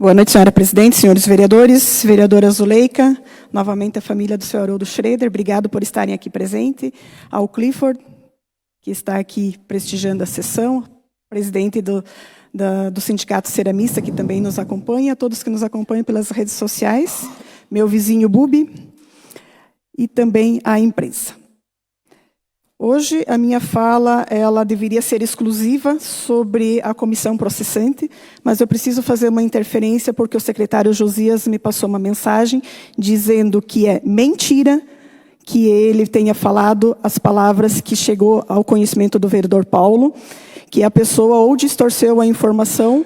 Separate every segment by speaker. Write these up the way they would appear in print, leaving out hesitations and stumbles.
Speaker 1: Boa noite, senhora presidente, senhores vereadores, vereadora Zuleika, novamente a família do senhor Haroldo Schroeder, obrigado por estarem aqui presente, ao Clifford, que está aqui prestigiando a sessão, presidente do Sindicato Ceramista, que também nos acompanha, a todos que nos acompanham pelas redes sociais, meu vizinho Bubi, e também a imprensa. Hoje, a minha fala ela deveria ser exclusiva sobre a comissão processante, mas eu preciso fazer uma interferência porque o secretário Josias me passou uma mensagem dizendo que é mentira que ele tenha falado as palavras que chegou ao conhecimento do vereador Paulo, que a pessoa ou distorceu a informação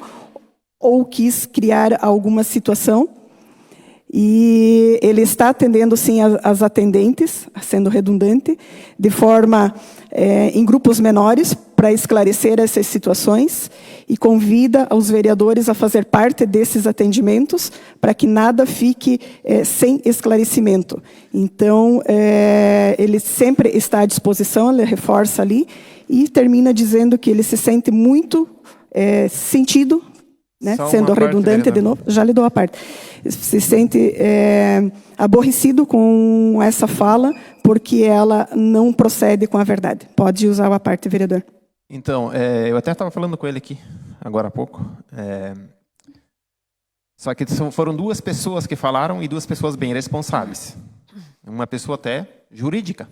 Speaker 1: ou quis criar alguma situação. E ele está atendendo, sim, as atendentes, sendo redundante, de forma em grupos menores, para esclarecer essas situações, e convida os vereadores a fazer parte desses atendimentos, para que nada fique sem esclarecimento. Então, ele sempre está à disposição, ele reforça ali, e termina dizendo que ele se sente muito sentido, né, sendo redundante de novo, já lhe dou a parte. Se sente aborrecido com essa fala, porque ela não procede com a verdade. Pode usar a parte, vereador.
Speaker 2: Então, eu até estava falando com ele aqui, agora há pouco. Só que foram duas pessoas que falaram e duas pessoas bem responsáveis. Uma pessoa até jurídica.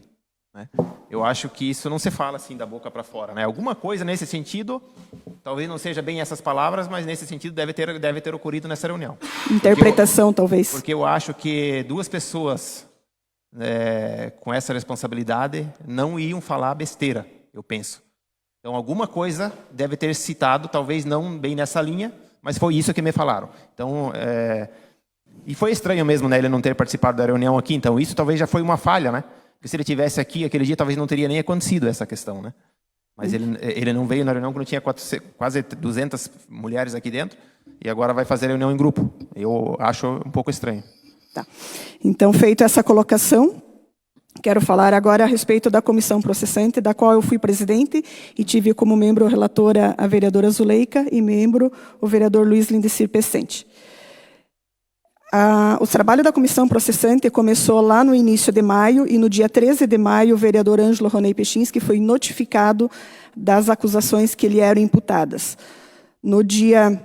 Speaker 2: Né? Eu acho que isso não se fala assim da boca para fora. Né? Alguma coisa nesse sentido, talvez não seja bem essas palavras, mas nesse sentido deve ter ocorrido nessa reunião.
Speaker 1: Interpretação, talvez.
Speaker 2: Porque eu acho que duas pessoas com essa responsabilidade não iam falar besteira, eu penso. Então, alguma coisa deve ter citado, talvez não bem nessa linha, mas foi isso que me falaram. Então, e foi estranho mesmo, né, ele não ter participado da reunião aqui, então isso talvez já foi uma falha, né? Porque se ele tivesse aqui aquele dia, talvez não teria nem acontecido essa questão, né? Mas ele não veio na reunião quando tinha quase 200 mulheres aqui dentro, e agora vai fazer reunião em grupo. Eu acho um pouco estranho.
Speaker 1: Tá. Então, feita essa colocação, quero falar agora a respeito da comissão processante, da qual eu fui presidente, e tive como membro relatora a vereadora Zuleika, e membro o vereador Luiz Lindecir Pecente. O trabalho da comissão processante começou lá no início de maio, e no dia 13 de maio, o vereador Ângelo Ronei Pechinski foi notificado das acusações que lhe eram imputadas. No dia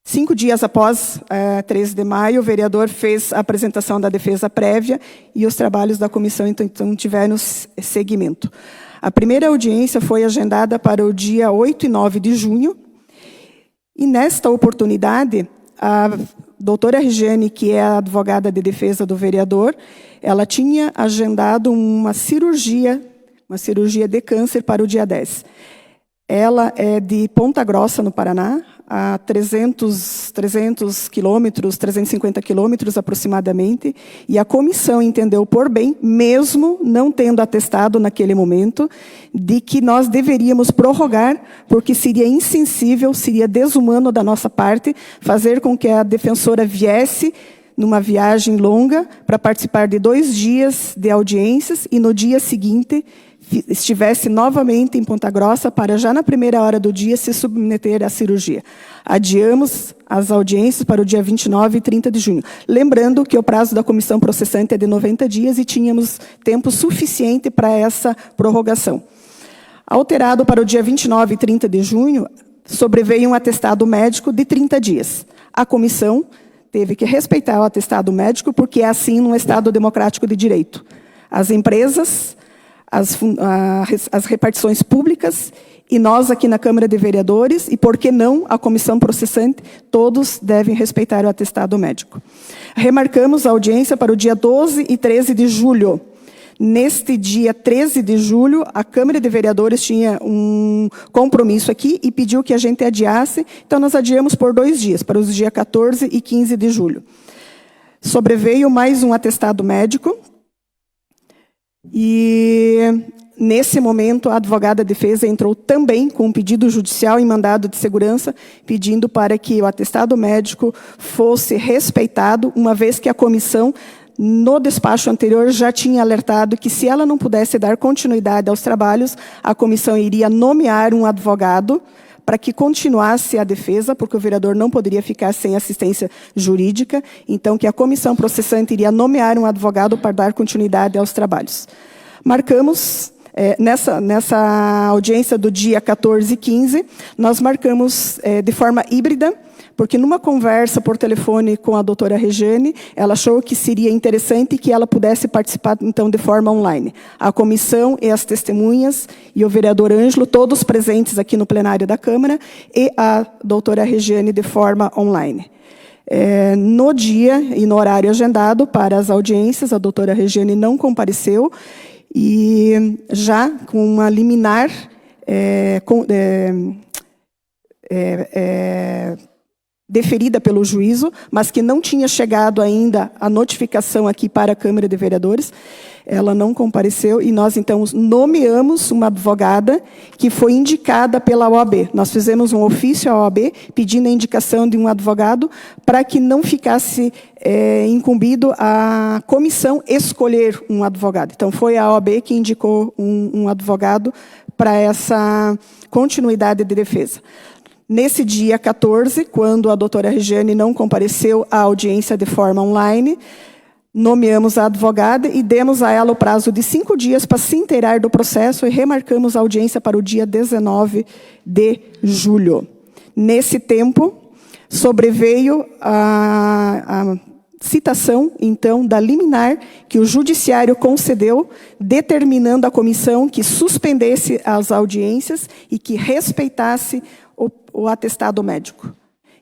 Speaker 1: 5 dias após 13 de maio, o vereador fez a apresentação da defesa prévia e os trabalhos da comissão então tiveram seguimento. A primeira audiência foi agendada para o dia 8 e 9 de junho, e nesta oportunidade, a doutora Regiane, que é a advogada de defesa do vereador, ela tinha agendado uma cirurgia de câncer para o dia 10. Ela é de Ponta Grossa, no Paraná, a 300 quilômetros, 350 quilômetros aproximadamente, e a comissão entendeu por bem, mesmo não tendo atestado naquele momento, de que nós deveríamos prorrogar, porque seria insensível, seria desumano da nossa parte, fazer com que a defensora viesse numa viagem longa para participar de 2 dias de audiências e no dia seguinte estivesse novamente em Ponta Grossa para já na primeira hora do dia se submeter à cirurgia. Adiamos as audiências para o dia 29 e 30 de junho. Lembrando que o prazo da comissão processante é de 90 dias e tínhamos tempo suficiente para essa prorrogação. Alterado para o dia 29 e 30 de junho, sobreveio um atestado médico de 30 dias. A comissão teve que respeitar o atestado médico, porque é assim num Estado democrático de direito. As empresas, as repartições públicas, e nós aqui na Câmara de Vereadores, e por que não a comissão processante, todos devem respeitar o atestado médico. Remarcamos a audiência para o dia 12 e 13 de julho. Neste dia 13 de julho, a Câmara de Vereadores tinha um compromisso aqui e pediu que a gente adiasse, então nós adiamos por 2 dias, para os dias 14 e 15 de julho. Sobreveio mais um atestado médico, e nesse momento a advogada de defesa entrou também com um pedido judicial em mandado de segurança, pedindo para que o atestado médico fosse respeitado, uma vez que a comissão, no despacho anterior, já tinha alertado que se ela não pudesse dar continuidade aos trabalhos, a comissão iria nomear um advogado para que continuasse a defesa, porque o vereador não poderia ficar sem assistência jurídica, então que a comissão processante iria nomear um advogado para dar continuidade aos trabalhos. Marcamos, nessa audiência do dia 14 e 15, nós marcamos de forma híbrida, porque numa conversa por telefone com a doutora Regiane, ela achou que seria interessante que ela pudesse participar, então, de forma online. A comissão e as testemunhas, e o vereador Ângelo, todos presentes aqui no plenário da Câmara, e a doutora Regiane de forma online. No dia e no horário agendado para as audiências, a doutora Regiane não compareceu, e já com uma liminar deferida pelo juízo, mas que não tinha chegado ainda a notificação aqui para a Câmara de Vereadores, ela não compareceu e nós, então, nomeamos uma advogada que foi indicada pela OAB. Nós fizemos um ofício à OAB pedindo a indicação de um advogado para que não ficasse incumbido a comissão escolher um advogado. Então, foi a OAB que indicou um advogado para essa continuidade de defesa. Nesse dia 14, quando a doutora Regiane não compareceu à audiência de forma online, nomeamos a advogada e demos a ela o prazo de 5 dias para se inteirar do processo e remarcamos a audiência para o dia 19 de julho. Nesse tempo, sobreveio a citação, então, da liminar que o judiciário concedeu, determinando à comissão que suspendesse as audiências e que respeitasse o atestado médico.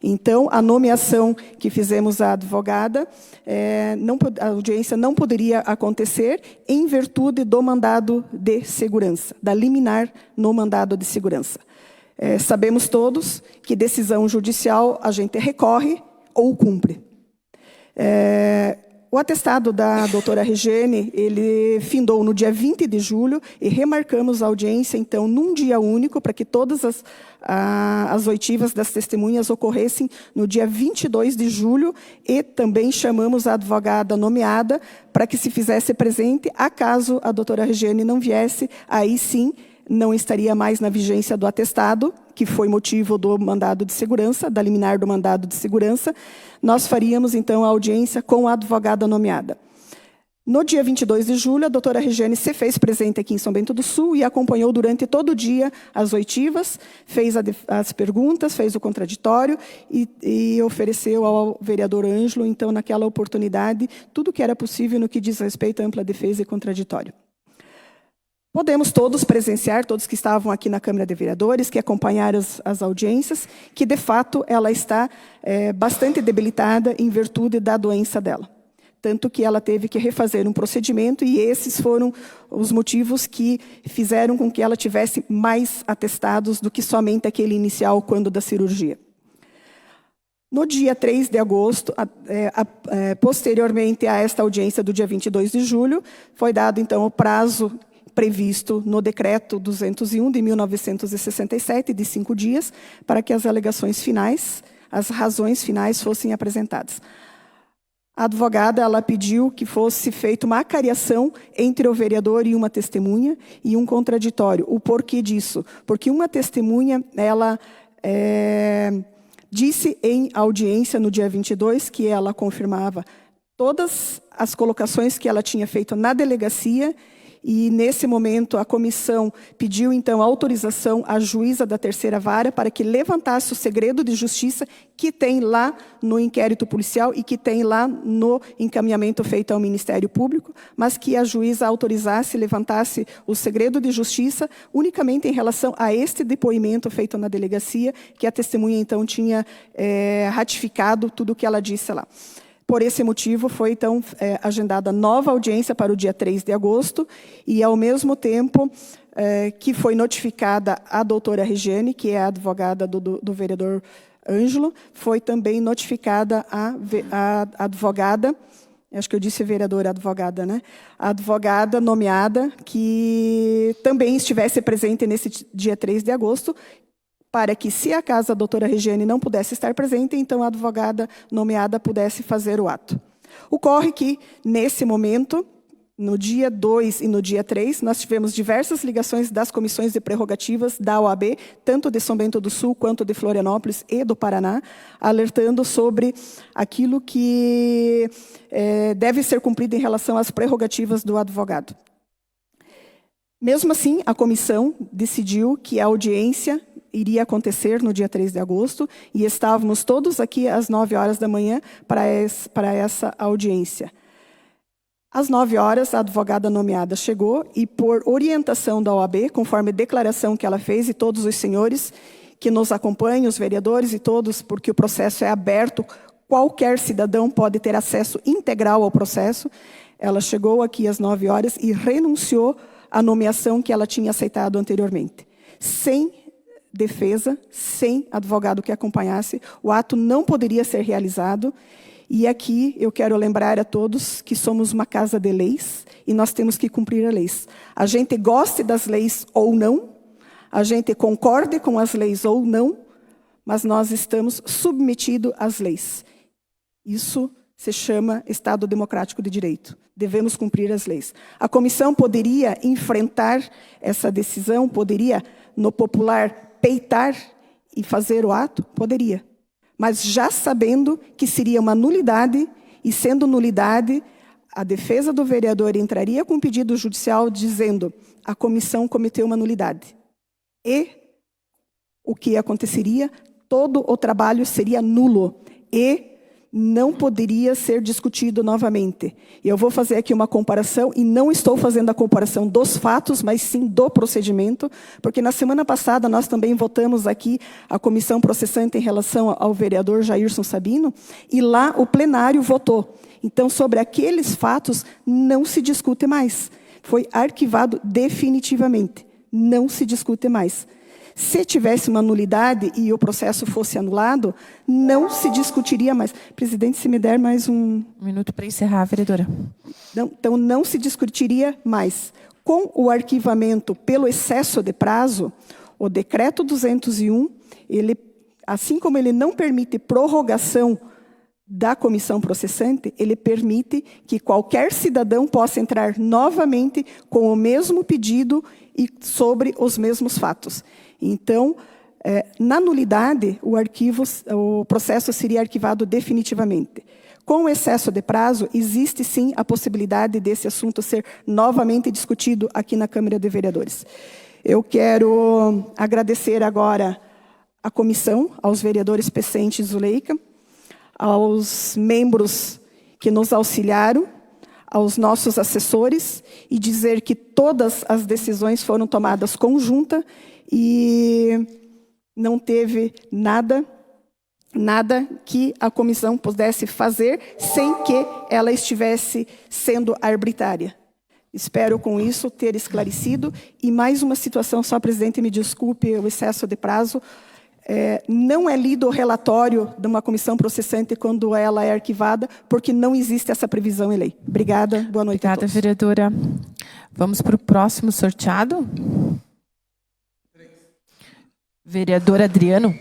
Speaker 1: Então, a nomeação que fizemos à advogada, a audiência não poderia acontecer em virtude do mandado de segurança, da liminar no mandado de segurança. Sabemos todos que decisão judicial a gente recorre ou cumpre. O atestado da doutora Regiane, ele findou no dia 20 de julho e remarcamos a audiência, então, num dia único, para que todas as oitivas das testemunhas ocorressem no dia 22 de julho e também chamamos a advogada nomeada para que se fizesse presente, acaso a doutora Regiane não viesse, aí sim não estaria mais na vigência do atestado, que foi motivo do mandado de segurança, da liminar do mandado de segurança, nós faríamos, então, a audiência com a advogada nomeada. No dia 22 de julho, a doutora Regiane se fez presente aqui em São Bento do Sul e acompanhou durante todo o dia as oitivas, fez as perguntas, fez o contraditório e ofereceu ao vereador Ângelo, então, naquela oportunidade, tudo o que era possível no que diz respeito à ampla defesa e contraditório. Podemos todos presenciar, todos que estavam aqui na Câmara de Vereadores, que acompanharam as audiências, que, de fato, ela está bastante debilitada em virtude da doença dela. Tanto que ela teve que refazer um procedimento e esses foram os motivos que fizeram com que ela tivesse mais atestados do que somente aquele inicial quando da cirurgia. No dia 3 de agosto, posteriormente a esta audiência do dia 22 de julho, foi dado, então, o prazo previsto no Decreto 201 de 1967, de 5 dias, para que as alegações finais, as razões finais fossem apresentadas. A advogada, ela pediu que fosse feita uma acariação entre o vereador e uma testemunha e um contraditório. O porquê disso? Porque uma testemunha, ela disse em audiência no dia 22 que ela confirmava todas as colocações que ela tinha feito na delegacia. E, nesse momento, a comissão pediu, então, autorização à juíza da terceira vara para que levantasse o segredo de justiça que tem lá no inquérito policial e que tem lá no encaminhamento feito ao Ministério Público, mas que a juíza autorizasse, levantasse o segredo de justiça unicamente em relação a este depoimento feito na delegacia, que a testemunha, então, tinha ratificado tudo o que ela disse lá. Por esse motivo, foi, então, agendada nova audiência para o dia 3 de agosto e, ao mesmo tempo, que foi notificada a doutora Regiane, que é a advogada do vereador Ângelo, foi também notificada a advogada, acho que eu disse vereadora, advogada, né? A advogada nomeada, que também estivesse presente nesse dia 3 de agosto, para que, se acaso a doutora Regiane não pudesse estar presente, então a advogada nomeada pudesse fazer o ato. Ocorre que, nesse momento, No dia 2 e no dia 3, nós tivemos diversas ligações das comissões de prerrogativas da OAB, tanto de São Bento do Sul, quanto de Florianópolis e do Paraná, alertando sobre aquilo que deve ser cumprido em relação às prerrogativas do advogado. Mesmo assim, a comissão decidiu que a audiência iria acontecer no dia 3 de agosto, e estávamos todos aqui às 9 horas da manhã para essa audiência. Às 9 horas, a advogada nomeada chegou e, por orientação da OAB, conforme a declaração que ela fez, e todos os senhores que nos acompanham, os vereadores e todos, porque o processo é aberto, qualquer cidadão pode ter acesso integral ao processo, ela chegou aqui às 9 horas e renunciou à nomeação que ela tinha aceitado anteriormente. Sem defesa, sem advogado que acompanhasse, o ato não poderia ser realizado. E aqui eu quero lembrar a todos que somos uma casa de leis e nós temos que cumprir as leis. A gente goste das leis ou não, a gente concorde com as leis ou não, mas nós estamos submetidos às leis. Isso se chama Estado Democrático de Direito. Devemos cumprir as leis. A comissão poderia enfrentar essa decisão, poderia, no popular, peitar e fazer o ato? Poderia. Mas já sabendo que seria uma nulidade, e sendo nulidade, a defesa do vereador entraria com pedido judicial dizendo a comissão cometeu uma nulidade. E o que aconteceria? Todo o trabalho seria nulo e não poderia ser discutido novamente. E eu vou fazer aqui uma comparação, e não estou fazendo a comparação dos fatos, mas sim do procedimento, porque na semana passada nós também votamos aqui a comissão processante em relação ao vereador Jairson Sabino, e lá o plenário votou. Então, sobre aqueles fatos, não se discute mais. Foi arquivado definitivamente. Não se discute mais. Se tivesse uma nulidade e o processo fosse anulado, não se discutiria mais. Presidente, se me der mais um
Speaker 3: minuto para encerrar, vereadora.
Speaker 1: Não, então, não se discutiria mais. Com o arquivamento pelo excesso de prazo, o decreto 201, ele, assim como ele não permite prorrogação da comissão processante, ele permite que qualquer cidadão possa entrar novamente com o mesmo pedido e sobre os mesmos fatos. Então, na nulidade, o processo seria arquivado definitivamente. Com o excesso de prazo, existe sim a possibilidade desse assunto ser novamente discutido aqui na Câmara de Vereadores. Eu quero agradecer agora à comissão, aos vereadores Pecente e Zuleika, aos membros que nos auxiliaram, aos nossos assessores, e dizer que todas as decisões foram tomadas conjunta e não teve nada que a comissão pudesse fazer sem que ela estivesse sendo arbitrária. Espero, com isso, ter esclarecido. E mais uma situação, só, presidente, me desculpe o excesso de prazo. Não é lido o relatório de uma comissão processante quando ela é arquivada, porque não existe essa previsão em lei. Obrigada, boa noite a todos.
Speaker 3: Obrigada, vereadora. Vamos para o próximo sorteado. Vereador Adriano.